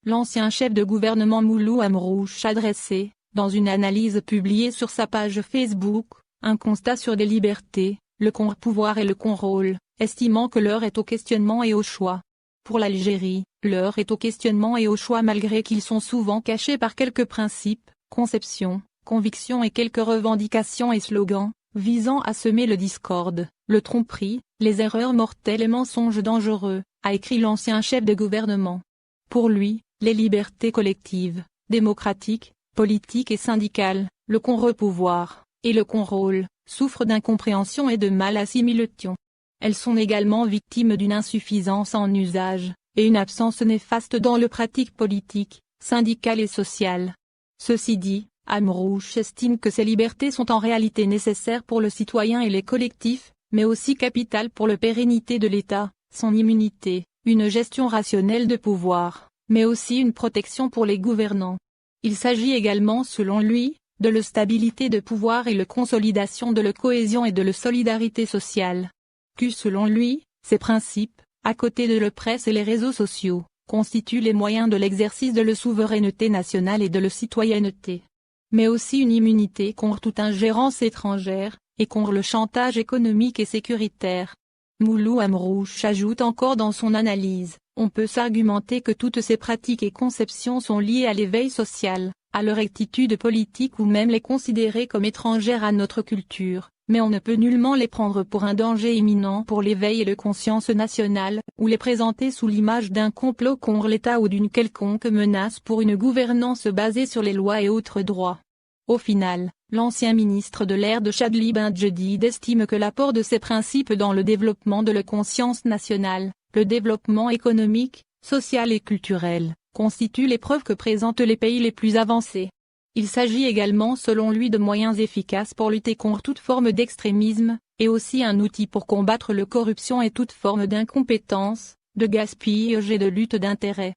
l'ancien chef de gouvernement Moulou Amrouche a dressé, dans une analyse publiée sur sa page Facebook, un constat sur des libertés, le contre-pouvoir et le contrôle, estimant que l'heure est au questionnement et au choix. Pour l'Algérie, l'heure est au questionnement et au choix malgré qu'ils sont souvent cachés par quelques principes, conceptions, convictions et quelques revendications et slogans, visant à semer le discorde, le tromperie, les erreurs mortelles et mensonges dangereux, a écrit l'ancien chef de gouvernement. Pour lui, les libertés collectives, démocratiques, politiques et syndicales, le contre-pouvoir, et le contrôle, souffrent d'incompréhension et de mal assimilation. Elles sont également victimes d'une insuffisance en usage, et une absence néfaste dans le pratique politique, syndicale et sociale. Ceci dit, Amrouche estime que ces libertés sont en réalité nécessaires pour le citoyen et les collectifs, mais aussi capitales pour la pérennité de l'État, son immunité, une gestion rationnelle de pouvoir, mais aussi une protection pour les gouvernants. Il s'agit également selon lui, de la stabilité de pouvoir et la consolidation de la cohésion et de la solidarité sociale. Que selon lui, ces principes, à côté de la presse et les réseaux sociaux, constituent les moyens de l'exercice de la souveraineté nationale et de la citoyenneté. Mais aussi une immunité contre toute ingérence étrangère, et contre le chantage économique et sécuritaire. Moulou Amrouche ajoute encore dans son analyse, on peut s'argumenter que toutes ces pratiques et conceptions sont liées à l'éveil social, à leur rectitude politique ou même les considérer comme étrangères à notre culture, mais on ne peut nullement les prendre pour un danger imminent pour l'éveil et la conscience nationale, ou les présenter sous l'image d'un complot contre l'État ou d'une quelconque menace pour une gouvernance basée sur les lois et autres droits. Au final, l'ancien ministre de l'Air de Chadli Ben Djedid estime que l'apport de ces principes dans le développement de la conscience nationale, le développement économique, social et culturel, constitue les preuves que présentent les pays les plus avancés. Il s'agit également selon lui de moyens efficaces pour lutter contre toute forme d'extrémisme, et aussi un outil pour combattre la corruption et toute forme d'incompétence, de gaspillage et de lutte d'intérêts.